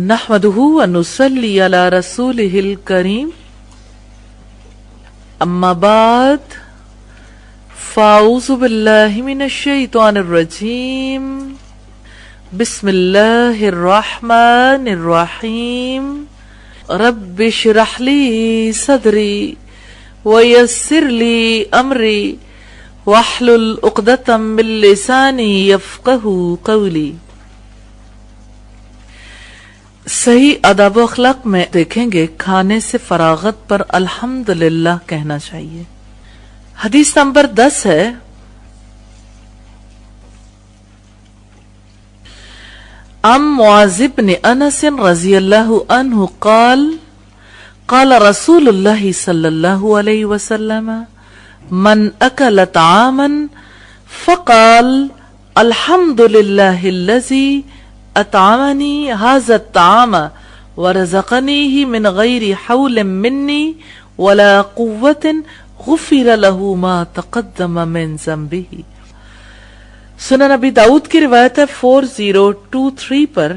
نحمده ونصلي على رسوله الكريم اما بعد فاعوذ بالله من الشيطان الرجيم بسم الله الرحمن الرحيم رب اشرح لي صدري ويسر لي امري واحلل عقدة من لساني يفقهوا قولي۔ صحیح آداب و اخلاق میں دیکھیں گے کھانے سے فراغت پر الحمدللہ کہنا چاہیے۔ حدیث نمبر 10 ہے، عن معاذ بن انس رضی اللہ عنہ قال قال رسول اللہ صلی اللہ علیہ وسلم من اکل طعاما فقال الحمدللہ الذی اطعمنی هذا الطعام ورزقنیہ من غیر حول منی ولا قوة غفر له ما تقدم من ذنبہ۔ سنن نبی داؤد کی روایت ہے 4023 پر،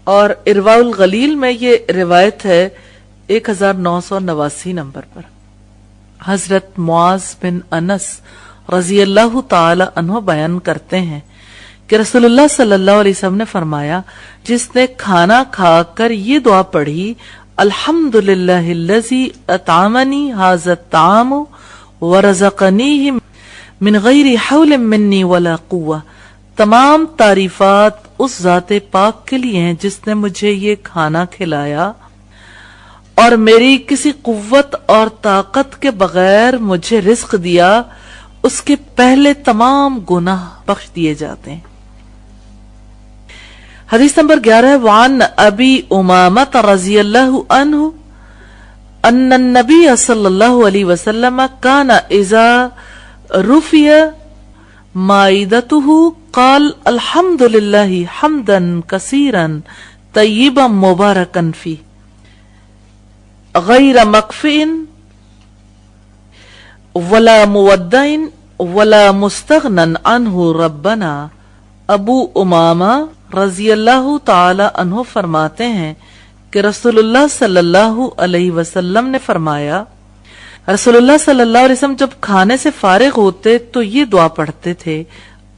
اور ارواء الغلیل میں یہ روایت ہے 1989 نمبر پر۔ حضرت معاذ بن انس رضی اللہ تعالی عنہ بیان کرتے ہیں کہ رسول اللہ صلی اللہ علیہ وسلم نے فرمایا، جس نے کھانا کھا کر یہ دعا پڑھی الحمدللہ الذی اطعمنی ھذا الطعام ورزقنیہ من غیر حول منی ولا قوہ، تمام تعریفات اس ذات پاک کے لیے ہیں جس نے مجھے یہ کھانا کھلایا اور میری کسی قوت اور طاقت کے بغیر مجھے رزق دیا، اس کے پہلے تمام گناہ بخش دیے جاتے ہیں۔ حدیث نمبر 11 ہے، وعن ابی امامۃ رضی اللہ عنہ ان النبی صلی اللہ علیہ وسلم کان اذا رفع مائدته قال الحمدللہ حمدا کثیرا طیبا مبارکا فیہ غیر مکفئ ولا مودع ولا مستغنى عنہ ربنا۔ ابو امامہ رضی اللہ تعالی عنہ فرماتے ہیں کہ رسول اللہ صلی اللہ علیہ وسلم نے فرمایا، رسول اللہ صلی اللہ علیہ وسلم جب کھانے سے فارغ ہوتے تو یہ دعا پڑھتے تھے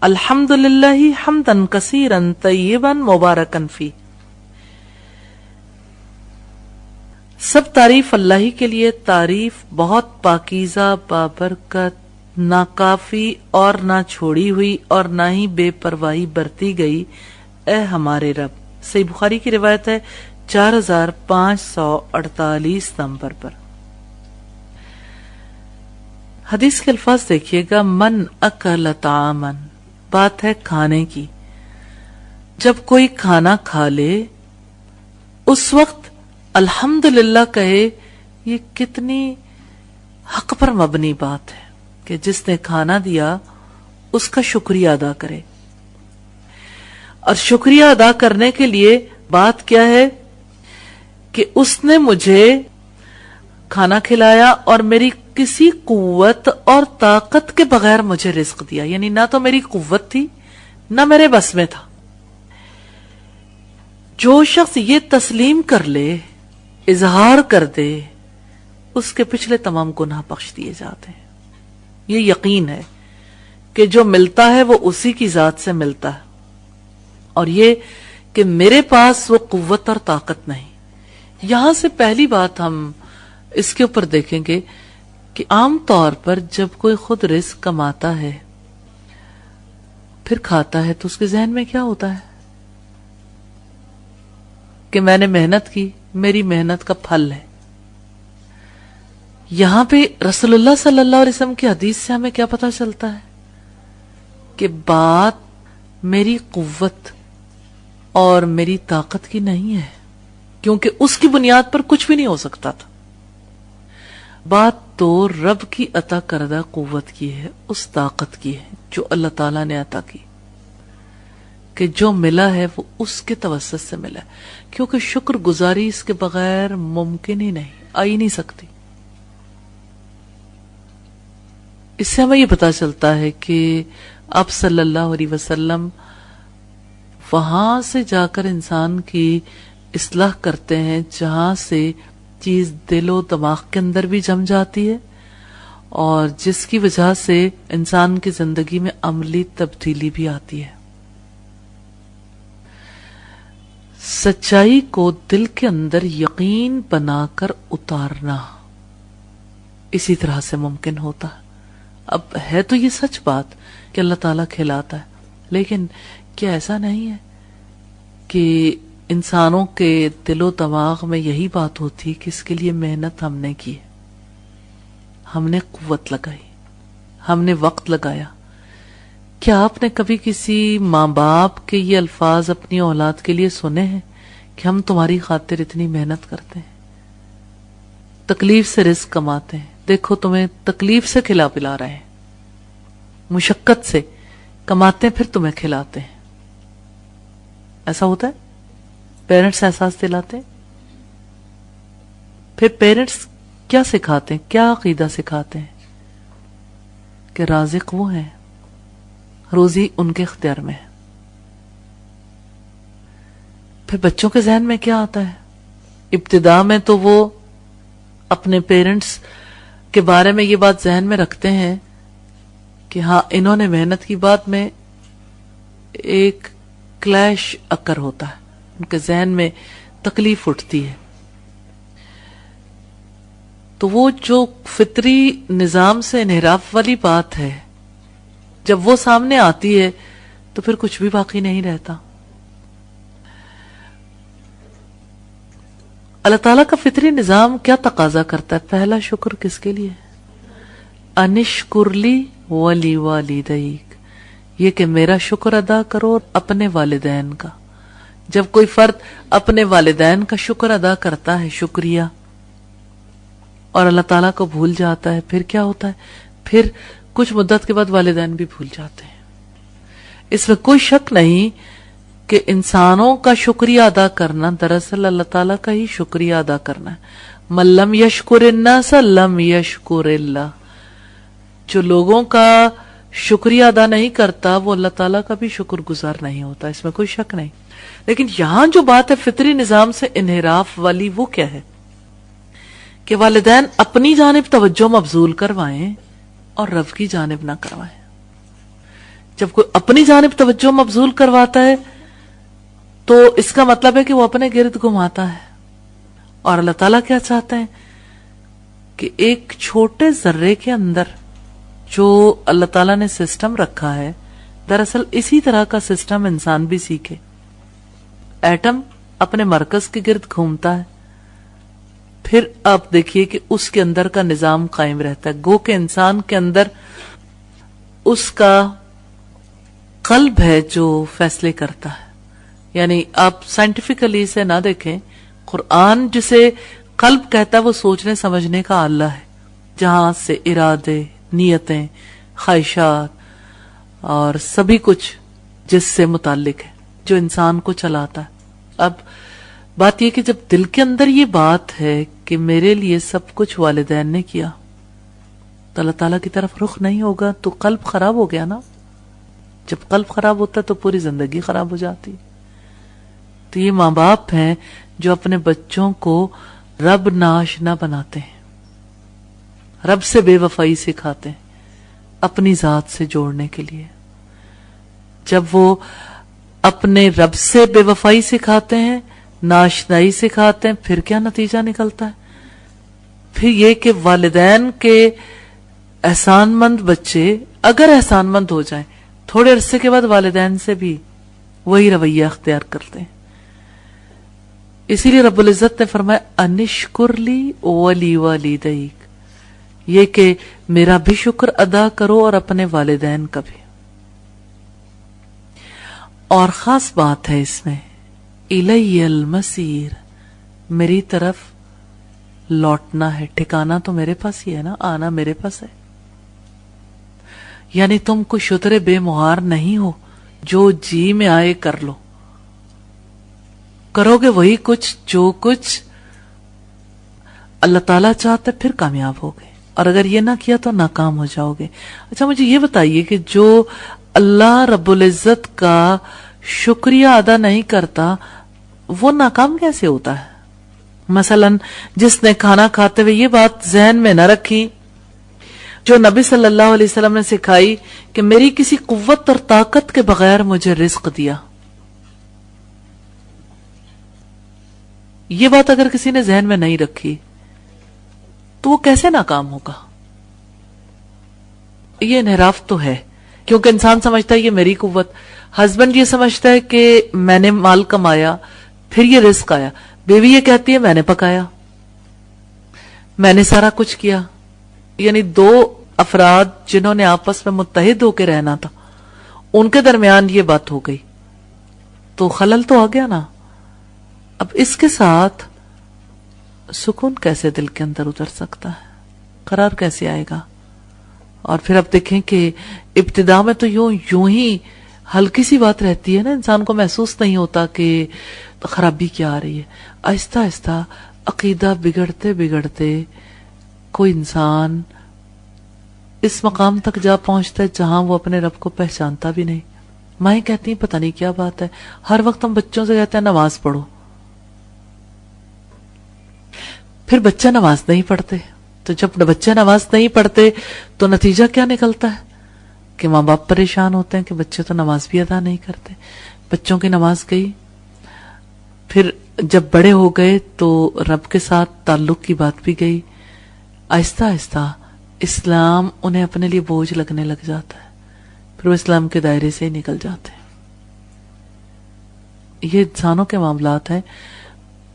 الحمدللہ حمدا کثیرا طیبا مبارکا فیہ۔ سب تعریف اللہ ہی کے لیے، تعریف بہت پاکیزہ بابرکت، نہ کافی اور نہ چھوڑی ہوئی اور نہ ہی بے پرواہی برتی گئی، اے ہمارے رب۔ صحیح بخاری کی روایت ہے 4548 نمبر پر۔ حدیث کے الفاظ دیکھیے گا، من اکل طعاما، بات ہے کھانے کی۔ جب کوئی کھانا کھا لے اس وقت الحمدللہ کہے، یہ کتنی حق پر مبنی بات ہے کہ جس نے کھانا دیا اس کا شکریہ ادا کرے۔ اور شکریہ ادا کرنے کے لیے بات کیا ہے کہ اس نے مجھے کھانا کھلایا اور میری کسی قوت اور طاقت کے بغیر مجھے رزق دیا، یعنی نہ تو میری قوت تھی نہ میرے بس میں تھا۔ جو شخص یہ تسلیم کر لے، اظہار کر دے، اس کے پچھلے تمام گناہ بخش دیے جاتے ہیں۔ یہ یقین ہے کہ جو ملتا ہے وہ اسی کی ذات سے ملتا ہے، اور یہ کہ میرے پاس وہ قوت اور طاقت نہیں۔ یہاں سے پہلی بات ہم اس کے اوپر دیکھیں گے کہ عام طور پر جب کوئی خود رزق کماتا ہے پھر کھاتا ہے تو اس کے ذہن میں کیا ہوتا ہے کہ میں نے محنت کی، میری محنت کا پھل ہے۔ یہاں پہ رسول اللہ صلی اللہ علیہ وسلم کی حدیث سے ہمیں کیا پتا چلتا ہے کہ بات میری قوت اور میری طاقت کی نہیں ہے، کیونکہ اس کی بنیاد پر کچھ بھی نہیں ہو سکتا تھا۔ بات تو رب کی عطا کردہ قوت کی ہے، اس طاقت کی ہے جو اللہ تعالیٰ نے عطا کی، کہ جو ملا ہے وہ اس کے توسط سے ملا ہے، کیونکہ شکر گزاری اس کے بغیر ممکن ہی نہیں، آ ہی نہیں سکتی۔ اس سے ہمیں یہ پتا چلتا ہے کہ آپ صلی اللہ علیہ وسلم وہاں سے جا کر انسان کی اصلاح کرتے ہیں، جہاں سے چیز دل و دماغ کے اندر بھی جم جاتی ہے اور جس کی وجہ سے انسان کی زندگی میں عملی تبدیلی بھی آتی ہے۔ سچائی کو دل کے اندر یقین بنا کر اتارنا اسی طرح سے ممکن ہوتا ہے۔ اب ہے تو یہ سچ بات کہ اللہ تعالیٰ کھلاتا ہے، لیکن کیا ایسا نہیں ہے کہ انسانوں کے دل و دماغ میں یہی بات ہوتی کہ اس کے لیے محنت ہم نے کی، ہم نے قوت لگائی، ہم نے وقت لگایا؟ کیا آپ نے کبھی کسی ماں باپ کے یہ الفاظ اپنی اولاد کے لیے سنے ہیں کہ ہم تمہاری خاطر اتنی محنت کرتے ہیں، تکلیف سے رزق کماتے ہیں، دیکھو تمہیں تکلیف سے کھلا پلا رہے ہیں، مشقت سے کماتے ہیں، پھر تمہیں کھلاتے ہیں؟ ایسا ہوتا ہے؟ پیرنٹس احساس دلاتے ہیں؟ پھر پیرنٹس کیا سکھاتے ہیں، کیا عقیدہ سکھاتے ہیں؟ کہ رازق وہ ہیں، روزی ان کے اختیار میں ہے۔ پھر بچوں کے ذہن میں کیا آتا ہے؟ ابتدا میں تو وہ اپنے پیرنٹس کے بارے میں یہ بات ذہن میں رکھتے ہیں کہ ہاں انہوں نے محنت کی، بعد میں ایک کلیش اکر ہوتا ہے، ان کے ذہن میں تکلیف اٹھتی ہے، تو وہ جو فطری نظام سے انحراف والی بات ہے جب وہ سامنے آتی ہے تو پھر کچھ بھی باقی نہیں رہتا۔ اللہ تعالیٰ کا فطری نظام کیا تقاضا کرتا ہے؟ پہلا شکر کس کے لیے؟ انشکر لی ولی والدیک، یہ کہ میرا شکر ادا کرو اپنے والدین کا۔ جب کوئی فرد اپنے والدین کا شکر ادا کرتا ہے، شکریہ، اور اللہ تعالیٰ کو بھول جاتا ہے، پھر کیا ہوتا ہے؟ پھر کچھ مدت کے بعد والدین بھی بھول جاتے ہیں۔ اس میں کوئی شک نہیں کہ انسانوں کا شکریہ ادا کرنا دراصل اللہ تعالیٰ کا ہی شکریہ ادا کرنا ہے۔ من لم یشکر الناس لم یشکر اللہ، جو لوگوں کا شکریہ ادا نہیں کرتا وہ اللہ تعالیٰ کا بھی شکر گزار نہیں ہوتا، اس میں کوئی شک نہیں۔ لیکن یہاں جو بات ہے فطری نظام سے انحراف والی، وہ کیا ہے؟ کہ والدین اپنی جانب توجہ مبذول کروائیں اور رب کی جانب نہ کروائیں۔ جب کوئی اپنی جانب توجہ مبذول کرواتا ہے تو اس کا مطلب ہے کہ وہ اپنے گرد گھماتا ہے، اور اللہ تعالیٰ کیا چاہتے ہیں کہ ایک چھوٹے ذرے کے اندر جو اللہ تعالیٰ نے سسٹم رکھا ہے، دراصل اسی طرح کا سسٹم انسان بھی سیکھے۔ ایٹم اپنے مرکز کے گرد گھومتا ہے، پھر آپ دیکھیے کہ اس کے اندر کا نظام قائم رہتا ہے۔ گو کہ انسان کے اندر اس کا قلب ہے جو فیصلے کرتا ہے، یعنی آپ سائنٹیفکلی اسے نہ دیکھیں، قرآن جسے قلب کہتا ہے وہ سوچنے سمجھنے کا آلہ ہے، جہاں سے ارادے، نیتیں، خواہشات اور سبھی کچھ جس سے متعلق ہے، جو انسان کو چلاتا ہے۔ اب بات یہ کہ جب دل کے اندر یہ بات ہے کہ میرے لیے سب کچھ والدین نے کیا، تو اللہ تعالیٰ کی طرف رخ نہیں ہوگا تو قلب خراب ہو گیا نا۔ جب قلب خراب ہوتا ہے تو پوری زندگی خراب ہو جاتی۔ تو یہ ماں باپ ہیں جو اپنے بچوں کو رب ناشنا بناتے ہیں، رب سے بے وفائی سکھاتے ہیں اپنی ذات سے جوڑنے کے لیے۔ جب وہ اپنے رب سے بے وفائی سکھاتے ہیں، ناشنائی سکھاتے ہیں، پھر کیا نتیجہ نکلتا ہے؟ پھر یہ کہ والدین کے احسان مند بچے اگر احسان مند ہو جائیں، تھوڑے عرصے کے بعد والدین سے بھی وہی رویہ اختیار کرتے ہیں۔ اسی لیے رب العزت نے فرمایا انشکر لی ولی والدیک، یہ کہ میرا بھی شکر ادا کرو اور اپنے والدین کا بھی۔ اور خاص بات ہے اس میں الی المصیر، میری طرف لوٹنا ہے، ٹھکانا تو میرے پاس ہی ہے نا، آنا میرے پاس ہے۔ یعنی تم کو شتر بے مہار نہیں ہو، جو جی میں آئے کر لو، کرو گے وہی کچھ جو کچھ اللہ تعالیٰ چاہتا ہے، پھر کامیاب ہوگے، اور اگر یہ نہ کیا تو ناکام ہو جاؤ گے۔ اچھا مجھے یہ بتائیے کہ جو اللہ رب العزت کا شکریہ ادا نہیں کرتا وہ ناکام کیسے ہوتا ہے؟ مثلاً جس نے کھانا کھاتے ہوئے یہ بات ذہن میں نہ رکھی جو نبی صلی اللہ علیہ وسلم نے سکھائی کہ میری کسی قوت اور طاقت کے بغیر مجھے رزق دیا، یہ بات اگر کسی نے ذہن میں نہیں رکھی تو وہ کیسے ناکام ہوگا؟ یہ انحراف تو ہے، کیونکہ انسان سمجھتا ہے یہ میری قوت، ہسبینڈ یہ سمجھتا ہے کہ میں نے مال کمایا پھر یہ رزق آیا، بیوی یہ کہتی ہے میں نے پکایا، میں نے سارا کچھ کیا. یعنی دو افراد جنہوں نے آپس میں متحد ہو کے رہنا تھا ان کے درمیان یہ بات ہو گئی تو خلل تو آ گیا نا. اب اس کے ساتھ سکون کیسے دل کے اندر اتر سکتا ہے؟ قرار کیسے آئے گا؟ اور پھر اب دیکھیں کہ ابتدا میں تو یوں ہی ہلکی سی بات رہتی ہے نا، انسان کو محسوس نہیں ہوتا کہ خرابی کیا آ رہی ہے. آہستہ آہستہ عقیدہ بگڑتے بگڑتے کوئی انسان اس مقام تک جا پہنچتا ہے جہاں وہ اپنے رب کو پہچانتا بھی نہیں. مائیں کہتی ہیں پتہ نہیں کیا بات ہے، ہر وقت ہم بچوں سے کہتے ہیں نماز پڑھو، پھر بچہ نماز نہیں پڑھتے. تو جب بچے نماز نہیں پڑھتے تو نتیجہ کیا نکلتا ہے کہ ماں باپ پریشان ہوتے ہیں کہ بچے تو نماز بھی ادا نہیں کرتے. بچوں کی نماز گئی، پھر جب بڑے ہو گئے تو رب کے ساتھ تعلق کی بات بھی گئی. آہستہ آہستہ اسلام انہیں اپنے لیے بوجھ لگنے لگ جاتا ہے، پھر وہ اسلام کے دائرے سے ہی نکل جاتے ہیں. یہ انسانوں کے معاملات ہیں.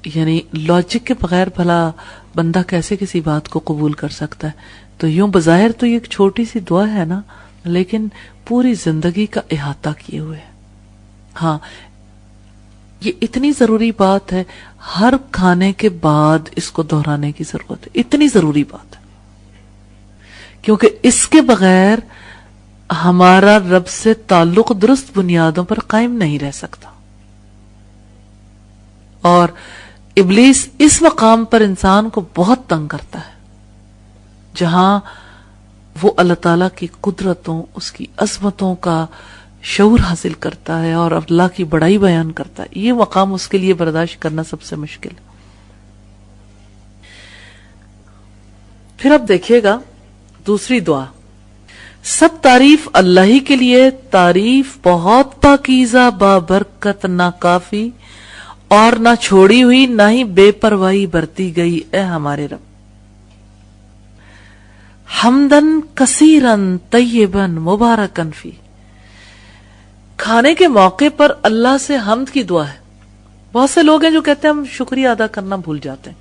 یعنی لاجک کے بغیر بھلا بندہ کیسے کسی بات کو قبول کر سکتا ہے؟ تو یوں بظاہر تو یہ ایک چھوٹی سی دعا ہے نا، لیکن پوری زندگی کا احاطہ کیے ہوئے. ہاں یہ اتنی ضروری بات ہے، ہر کھانے کے بعد اس کو دہرانے کی ضرورت ہے، اتنی ضروری بات ہے، کیونکہ اس کے بغیر ہمارا رب سے تعلق درست بنیادوں پر قائم نہیں رہ سکتا. اور ابلیس اس مقام پر انسان کو بہت تنگ کرتا ہے جہاں وہ اللہ تعالیٰ کی قدرتوں، اس کی عظمتوں کا شعور حاصل کرتا ہے اور اللہ کی بڑائی بیان کرتا ہے. یہ مقام اس کے لیے برداشت کرنا سب سے مشکل ہے. پھر اب دیکھیے گا دوسری دعا، سب تعریف اللہ ہی کے لیے، تعریف بہت پاکیزہ بابرکت، نہ کافی اور نہ چھوڑی ہوئی، نہ ہی بے پرواہی برتی گئی اے ہمارے رب. حمدن کثیرن طیبن مبارکن فی، کھانے کے موقع پر اللہ سے حمد کی دعا ہے. بہت سے لوگ ہیں جو کہتے ہیں ہم شکریہ ادا کرنا بھول جاتے ہیں،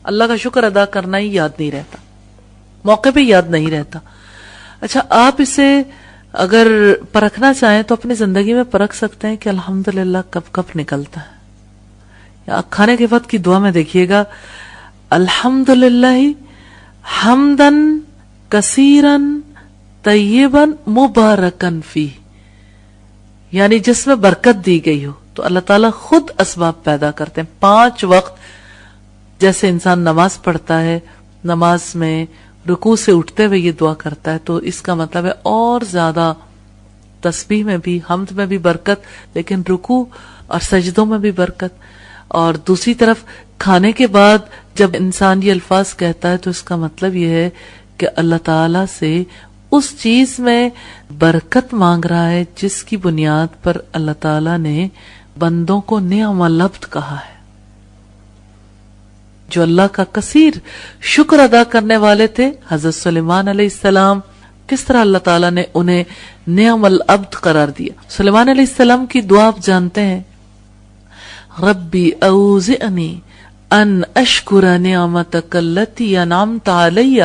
اللہ کا شکر ادا کرنا ہی یاد نہیں رہتا، موقع پہ یاد نہیں رہتا. اچھا آپ اسے اگر پرکھنا چاہیں تو اپنی زندگی میں پرکھ سکتے ہیں کہ الحمدللہ کب کب نکلتا ہے. یا کھانے کے وقت کی دعا میں دیکھیے گا، الحمدللہ حمدن کثیرن طیبن مبارکن فی، یعنی جس میں برکت دی گئی ہو. تو اللہ تعالیٰ خود اسباب پیدا کرتے ہیں. 5 وقت جیسے انسان نماز پڑھتا ہے، نماز میں رکوع سے اٹھتے ہوئے یہ دعا کرتا ہے، تو اس کا مطلب ہے اور زیادہ تسبیح میں بھی، حمد میں بھی برکت، لیکن رکوع اور سجدوں میں بھی برکت. اور دوسری طرف کھانے کے بعد جب انسان یہ الفاظ کہتا ہے تو اس کا مطلب یہ ہے کہ اللہ تعالیٰ سے اس چیز میں برکت مانگ رہا ہے جس کی بنیاد پر اللہ تعالیٰ نے بندوں کو نعم العبد کہا ہے. جو اللہ کا کثیر شکر ادا کرنے والے تھے حضرت سلیمان علیہ السلام، کس طرح اللہ تعالیٰ نے انہیں نعم العبد قرار دیا. سلیمان علیہ السلام کی دعا آپ جانتے ہیں، ربی اوزعنی ان اشکر نعمتک التی انعمت علی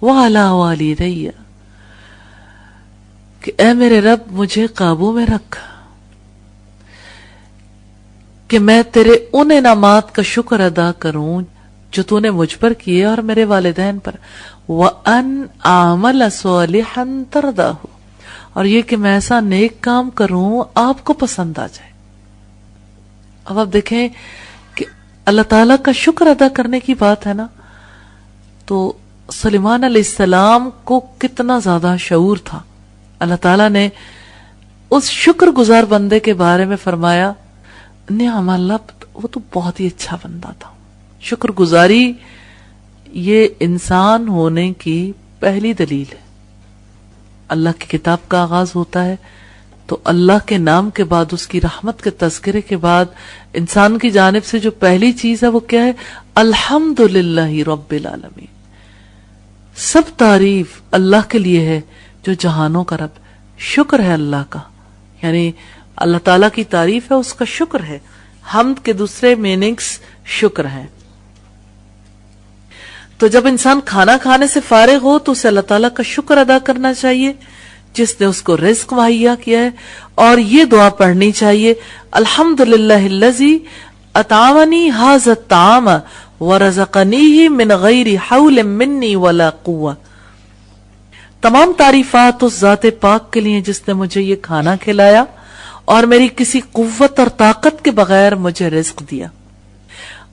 وعلی والدی، کہ اے میرے رب مجھے قابو میں رکھ کہ میں تیرے ان انعامات کا شکر ادا کروں جو تو نے مجھ پر کیے اور میرے والدین پر، وَأَنْ أَعْمَلَ صَالِحًا تَرْضَاهُ، اور یہ کہ میں ایسا نیک کام کروں آپ کو پسند آ جائے. اب آپ دیکھیں کہ اللہ تعالیٰ کا شکر ادا کرنے کی بات ہے نا، تو سلیمان علیہ السلام کو کتنا زیادہ شعور تھا. اللہ تعالیٰ نے اس شکر گزار بندے کے بارے میں فرمایا نعم اللہ، وہ تو بہت ہی اچھا بندہ تھا. شکر گزاری یہ انسان ہونے کی پہلی دلیل ہے. اللہ کی کتاب کا آغاز ہوتا ہے تو اللہ کے نام کے بعد، اس کی رحمت کے تذکرے کے بعد انسان کی جانب سے جو پہلی چیز ہے وہ کیا ہے؟ الحمدللہ رب العالمین. سب تعریف اللہ کے لیے ہے جو جہانوں کا رب. شکر ہے اللہ کا، یعنی اللہ تعالیٰ کی تعریف ہے، اس کا شکر ہے. حمد کے دوسرے میننگز شکر ہیں. تو جب انسان کھانا کھانے سے فارغ ہو تو اسے اللہ تعالیٰ کا شکر ادا کرنا چاہیے جس نے اس کو رزق مہیا کیا ہے، اور یہ دعا پڑھنی چاہیے الحمدللہ الذی اطعمنی ھذا الطعام ورزقنیہ من غیر حول منی ولا قوہ. تمام تعریفات اس ذات پاک کے لیے جس نے مجھے یہ کھانا کھلایا اور میری کسی قوت اور طاقت کے بغیر مجھے رزق دیا.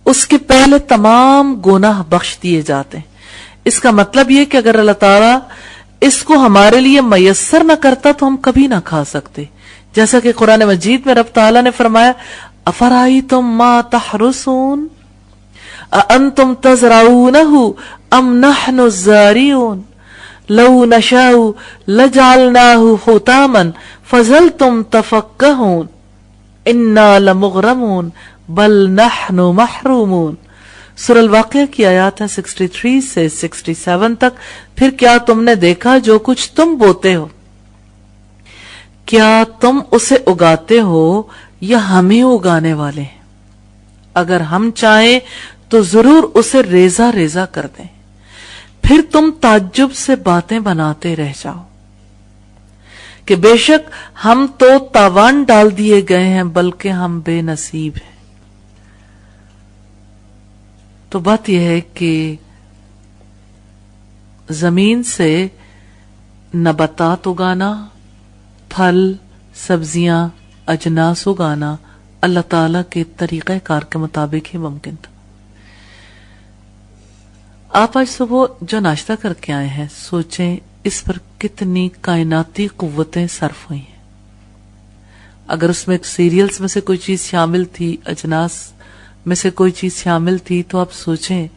اس کے پہلے تمام گناہ بخش دیے جاتے ہیں. اس کا مطلب یہ کہ اگر اللہ تعالیٰ اس کو ہمارے لیے میسر نہ کرتا تو ہم کبھی نہ کھا سکتے. جیسا کہ قرآن مجید میں رب تعالیٰ نے فرمایا افرائیتم ما تحرسون اانتم تزرعونہ ام نحن الزارعون لو نشاء لجعلناہ حطاما فظلتم تفکہون انا لمغرمون بل نحن محرومون. سورہ الواقعہ کی آیات ہے 63 سے 67 تک. پھر کیا تم نے دیکھا جو کچھ تم بوتے ہو، کیا تم اسے اگاتے ہو یا ہم ہی اگانے والے ہیں؟ اگر ہم چاہیں تو ضرور اسے ریزہ ریزہ کر دیں، پھر تم تعجب سے باتیں بناتے رہ جاؤ کہ بے شک ہم تو تاوان ڈال دیے گئے ہیں بلکہ ہم بے نصیب ہیں. تو بات یہ ہے کہ زمین سے نباتات اگانا، پھل، سبزیاں، اجناس اگانا اللہ تعالی کے طریقہ کار کے مطابق ہی ممکن تھا. آپ آج صبح جو ناشتہ کر کے آئے ہیں، سوچیں اس پر کتنی کائناتی قوتیں صرف ہوئی ہیں. اگر اس میں سیریلز میں سے کوئی چیز شامل تھی، اجناس میں سے کوئی چیز شامل تھی، تو آپ سوچیں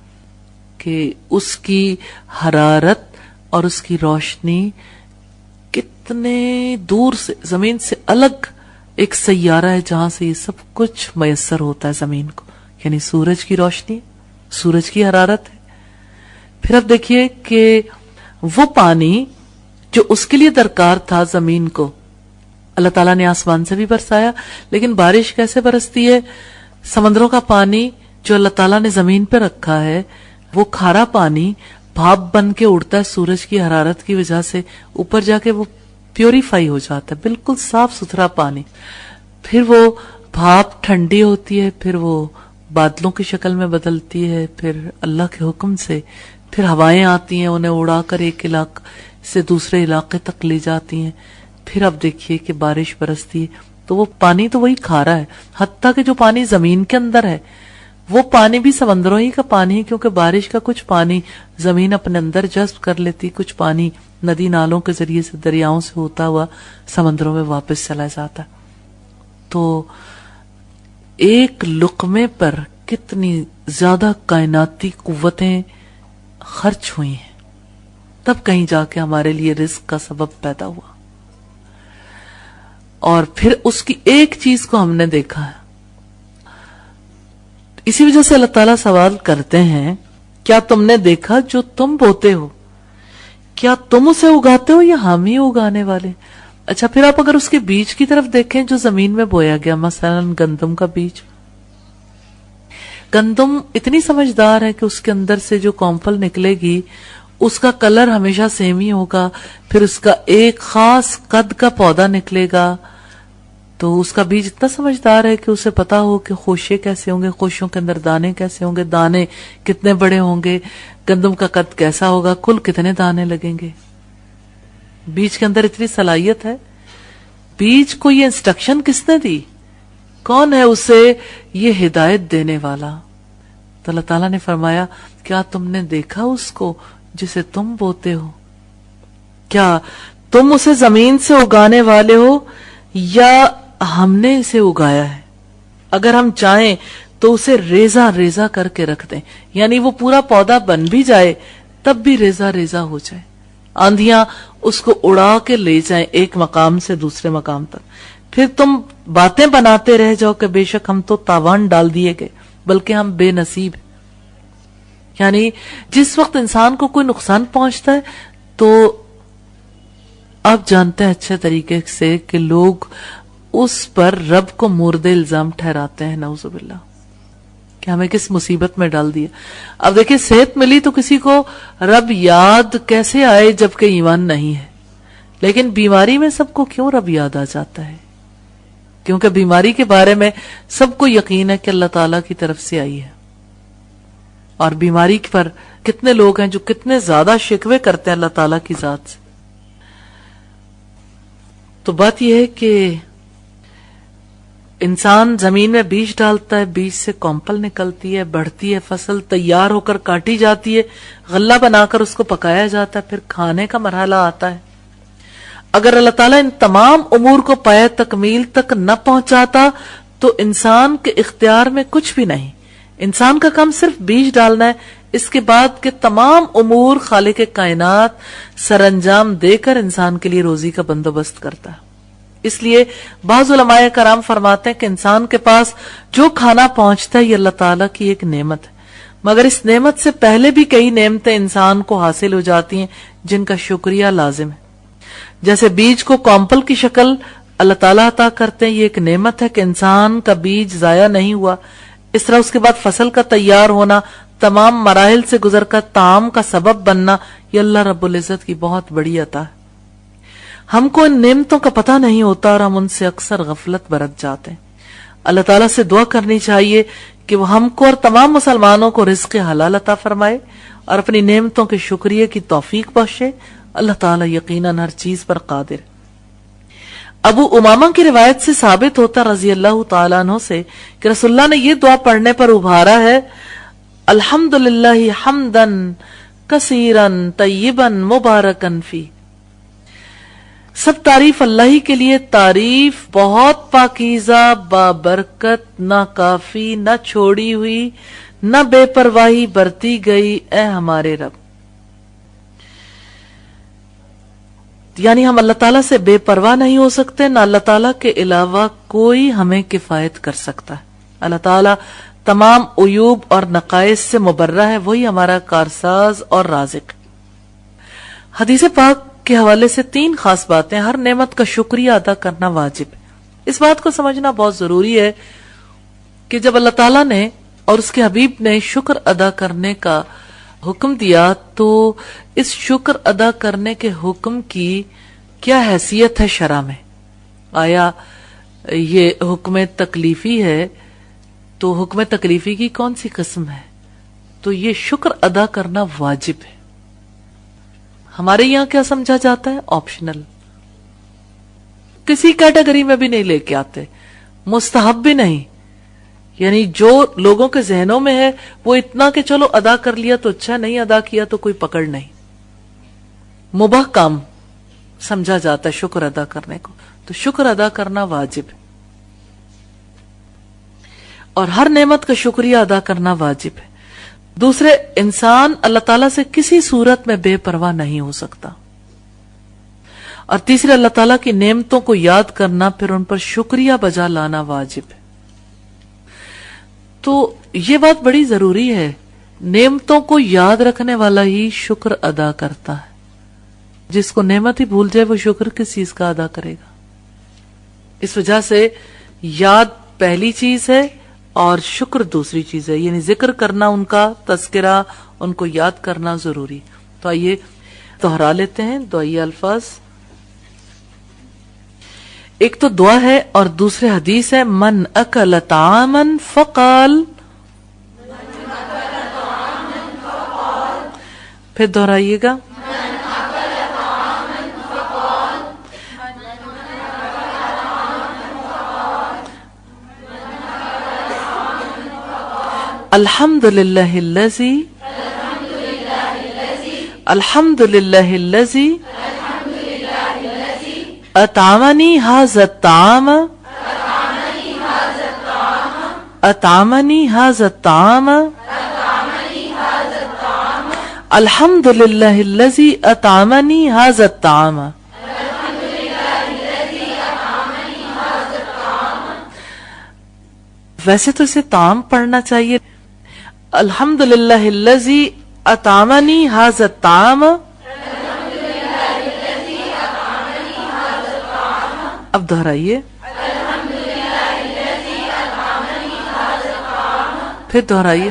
کہ اس کی حرارت اور اس کی روشنی کتنے دور سے، زمین سے الگ ایک سیارہ ہے جہاں سے یہ سب کچھ میسر ہوتا ہے زمین کو، یعنی سورج کی روشنی، سورج کی حرارت ہے. پھر اب دیکھیے کہ وہ پانی جو اس کے لیے درکار تھا زمین کو، اللہ تعالیٰ نے آسمان سے بھی برسایا. لیکن بارش کیسے برستی ہے؟ سمندروں کا پانی جو اللہ تعالیٰ نے زمین پہ رکھا ہے، وہ کھارا پانی بھاپ بن کے اڑتا ہے سورج کی حرارت کی وجہ سے، اوپر جا کے وہ پیوریفائی ہو جاتا ہے، بالکل صاف ستھرا پانی. پھر وہ بھاپ ٹھنڈی ہوتی ہے، پھر وہ بادلوں کی شکل میں بدلتی ہے، پھر اللہ کے حکم سے پھر ہوائیں آتی ہیں، انہیں اڑا کر ایک علاقے سے دوسرے علاقے تک لے جاتی ہیں. پھر اب دیکھیے کہ بارش برستی ہے تو وہ پانی تو وہی کھارا ہے، حتیٰ کہ جو پانی زمین کے اندر ہے وہ پانی بھی سمندروں ہی کا پانی ہے، کیونکہ بارش کا کچھ پانی زمین اپنے اندر جذب کر لیتی، کچھ پانی ندی نالوں کے ذریعے سے، دریاؤں سے ہوتا ہوا سمندروں میں واپس چلا جاتا. تو ایک لقمے پر کتنی زیادہ کائناتی قوتیں خرچ ہوئی ہیں، تب کہیں جا کے ہمارے لیے رزق کا سبب پیدا ہوا. اور پھر اس کی ایک چیز کو ہم نے دیکھا ہے. اسی وجہ سے اللہ تعالیٰ سوال کرتے ہیں کیا تم نے دیکھا جو تم بوتے ہو، کیا تم اسے اگاتے ہو یا ہم ہی اگانے والے؟ اچھا، پھر آپ اگر اس کے بیج کی طرف دیکھیں جو زمین میں بویا گیا، مثلا گندم کا بیج، گندم اتنی سمجھدار ہے کہ اس کے اندر سے جو کونپل نکلے گی اس کا کلر ہمیشہ سیم ہی ہوگا. پھر اس کا ایک خاص قد کا پودا نکلے گا. تو اس کا بیج اتنا سمجھدار ہے کہ اسے پتا ہو کہ خوشے کیسے ہوں گے، خوشوں کے اندر دانے کیسے ہوں گے، دانے کتنے بڑے ہوں گے، گندم کا قد کیسا ہوگا، کل کتنے دانے لگیں گے. بیج کے اندر اتنی صلاحیت ہے. بیج کو یہ انسٹرکشن کس نے دی؟ کون ہے اسے یہ ہدایت دینے والا؟ تو اللہ تعالیٰ نے فرمایا کیا تم نے دیکھا اس کو جسے تم بوتے ہو؟ کیا تم اسے زمین سے اگانے والے ہو یا ہم نے اسے اگایا ہے. اگر ہم چاہیں تو اسے ریزہ ریزہ کر کے رکھ دیں، یعنی وہ پورا پودا بن بھی جائے تب بھی ریزہ ریزہ ہو جائے، آندھیاں اس کو اڑا کے لے جائیں ایک مقام سے دوسرے مقام تک، پھر تم باتیں بناتے رہ جاؤ کہ بے شک ہم تو تاوان ڈال دیے گئے، بلکہ ہم بے نصیب. یعنی جس وقت انسان کو کوئی نقصان پہنچتا ہے تو آپ جانتے ہیں اچھے طریقے سے کہ لوگ اس پر رب کو مورد الزام ٹھہراتے ہیں، نعوذ باللہ، کہ ہمیں کس مصیبت میں ڈال دیا. اب دیکھیں صحت ملی تو کسی کو رب یاد کیسے آئے جبکہ ایمان نہیں ہے، لیکن بیماری میں سب کو کیوں رب یاد آ جاتا ہے؟ کیونکہ بیماری کے بارے میں سب کو یقین ہے کہ اللہ تعالیٰ کی طرف سے آئی ہے. اور بیماری پر کتنے لوگ ہیں جو کتنے زیادہ شکوے کرتے ہیں اللہ تعالیٰ کی ذات سے. تو بات یہ ہے کہ انسان زمین میں بیج ڈالتا ہے، بیج سے کمپل نکلتی ہے، بڑھتی ہے فصل، تیار ہو کر کاٹی جاتی ہے، غلہ بنا کر اس کو پکایا جاتا ہے، پھر کھانے کا مرحلہ آتا ہے. اگر اللہ تعالیٰ ان تمام امور کو پائے تکمیل تک نہ پہنچاتا تو انسان کے اختیار میں کچھ بھی نہیں. انسان کا کام صرف بیج ڈالنا ہے، اس کے بعد کے تمام امور خالق کائنات سر انجام دے کر انسان کے لیے روزی کا بندوبست کرتا ہے. اس لیے بعض علماء کرام فرماتے ہیں کہ انسان کے پاس جو کھانا پہنچتا ہے یہ اللہ تعالیٰ کی ایک نعمت ہے، مگر اس نعمت سے پہلے بھی کئی نعمتیں انسان کو حاصل ہو جاتی ہیں جن کا شکریہ لازم ہے. جیسے بیج کو کمپل کی شکل اللہ تعالیٰ عطا کرتے ہیں، یہ ایک نعمت ہے کہ انسان کا بیج ضائع نہیں ہوا. اس طرح اس کے بعد فصل کا تیار ہونا، تمام مراحل سے گزر کر طعام کا سبب بننا، یہ اللہ رب العزت کی بہت بڑی عطا ہے. ہم کو ان نعمتوں کا پتہ نہیں ہوتا اور ہم ان سے اکثر غفلت برت جاتے ہیں. اللہ تعالیٰ سے دعا کرنی چاہیے کہ وہ ہم کو اور تمام مسلمانوں کو رزق حلال عطا فرمائے اور اپنی نعمتوں کے شکریہ کی توفیق بخشے. اللہ تعالیٰ یقیناً ہر چیز پر قادر. ابو امامہ کی روایت سے ثابت ہوتا رضی اللہ تعالیٰ عنہ سے کہ رسول اللہ نے یہ دعا پڑھنے پر ابھارا ہے: الحمدللہ حمدن کثیرن طیبن مبارکن فی. سب تعریف اللہ ہی کے لیے، تعریف بہت پاکیزہ، بابرکت، نہ کافی، نہ چھوڑی ہوئی، نہ بے پرواہی برتی گئی اے ہمارے رب. یعنی ہم اللہ تعالیٰ سے بے پرواہ نہیں ہو سکتے، نہ اللہ تعالیٰ کے علاوہ کوئی ہمیں کفایت کر سکتا ہے. اللہ تعالیٰ تمام عیوب اور نقائص سے مبرہ ہے، وہی ہمارا کارساز اور رازق. حدیث پاک کے حوالے سے 3 خاص باتیں. ہر نعمت کا شکریہ ادا کرنا واجب ہے. اس بات کو سمجھنا بہت ضروری ہے کہ جب اللہ تعالیٰ نے اور اس کے حبیب نے شکر ادا کرنے کا حکم دیا تو اس شکر ادا کرنے کے حکم کی کیا حیثیت ہے شرع میں؟ آیا یہ حکم تکلیفی ہے؟ تو حکم تکلیفی کی کون سی قسم ہے؟ تو یہ شکر ادا کرنا واجب ہے. ہمارے یہاں کیا سمجھا جاتا ہے؟ آپشنل. کسی کیٹیگری میں بھی نہیں لے کے آتے، مستحب بھی نہیں. یعنی جو لوگوں کے ذہنوں میں ہے وہ اتنا کہ چلو ادا کر لیا تو اچھا، نہیں ادا کیا تو کوئی پکڑ نہیں. مباح کام سمجھا جاتا ہے شکر ادا کرنے کو. تو شکر ادا کرنا واجب ہے اور ہر نعمت کا شکریہ ادا کرنا واجب ہے. دوسرے، انسان اللہ تعالیٰ سے کسی صورت میں بے پرواہ نہیں ہو سکتا. اور تیسرے، اللہ تعالیٰ کی نعمتوں کو یاد کرنا، پھر ان پر شکریہ بجا لانا واجب ہے. تو یہ بات بڑی ضروری ہے. نعمتوں کو یاد رکھنے والا ہی شکر ادا کرتا ہے. جس کو نعمت ہی بھول جائے وہ شکر کس چیز کا ادا کرے گا؟ اس وجہ سے یاد پہلی چیز ہے اور شکر دوسری چیز ہے. یعنی ذکر کرنا، ان کا تذکرہ، ان کو یاد کرنا ضروری. تو آئیے دہرا لیتے ہیں دعائیہ الفاظ. ایک تو دعا ہے اور دوسرے حدیث ہے: من اکل طعاما فقال. پھر دہرائیے گا: الحمدللہ الذی الحمدللہ الذی اطعمنی ھذا الطعام اطعمنی ھذا الطعام الحمد للہ الذی اطعمنی ھذا الطعام. ویسے تو اسے طعام پڑھنا چاہیے. الحمد للہ الذی اطعمنی ھذا الطعام. اب دہرائیے, پھر دہرائیے.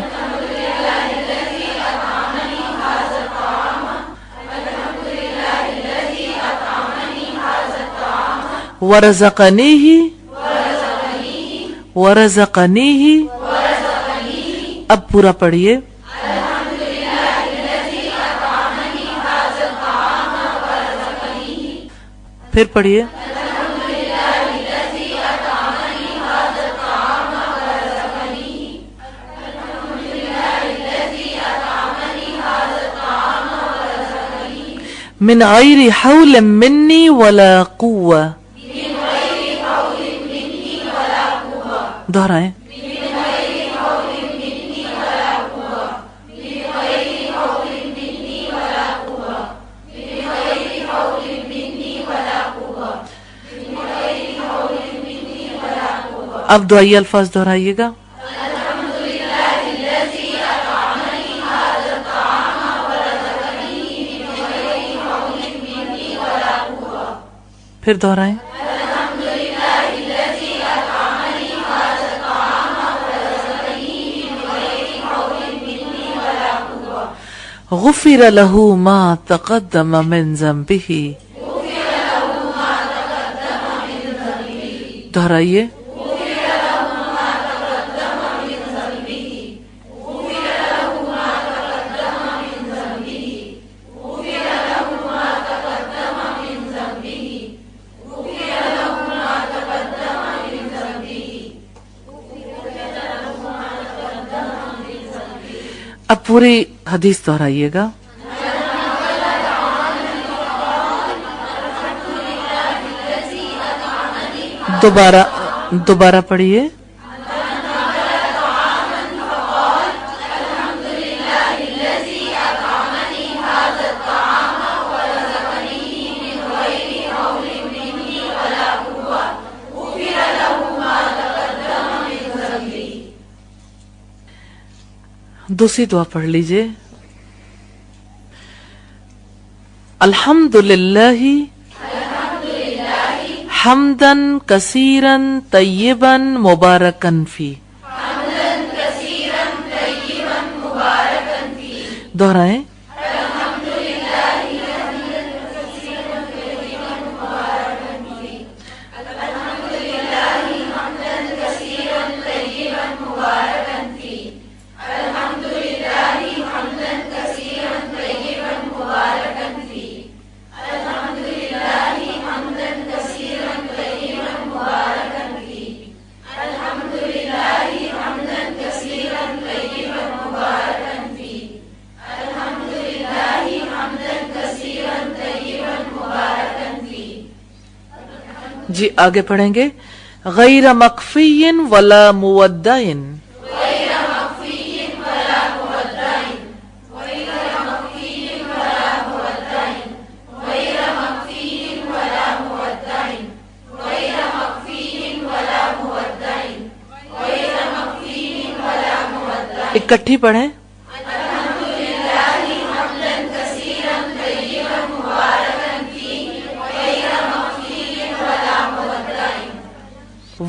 ورزقنیہ ورزقنیہ. اب پورا پڑھیے. پھر پڑھیے. من غیر حول منی ولا قوة. دہرائیں. اب دعائی الفاظ دہرائیے گا. پھر دہرائیں. غفر له ما تقدم من ذنبه. دہرائیے. اب پوری حدیث دہرائیے گا. دوبارہ پڑھیے. دوسری دعا پڑھ لیجئے. الحمد للہ حمدا کثیرا طیبا مبارکا فی. دہرائیں. جی آگے پڑھیں گے. غیر مخفی ولا مودع. اکٹھی پڑھیں.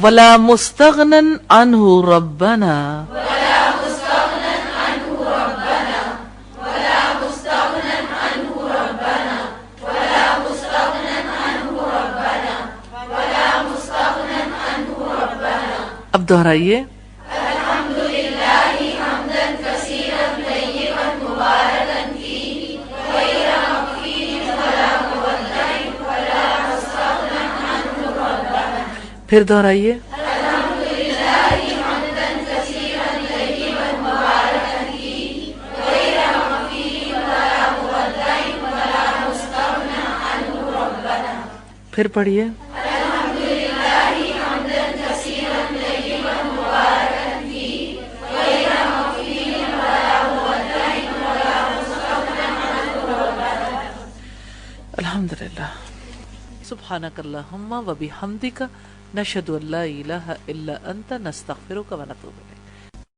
ولا مستغنا عنہ ربنا. اب دہرائیے. پھر دہرائیے. پھر پڑھیے. الحمدللہ. سبحانک اللہم و بحمدک نشہد ان لا الہ الا انت نستغفرک و نتوب الیک.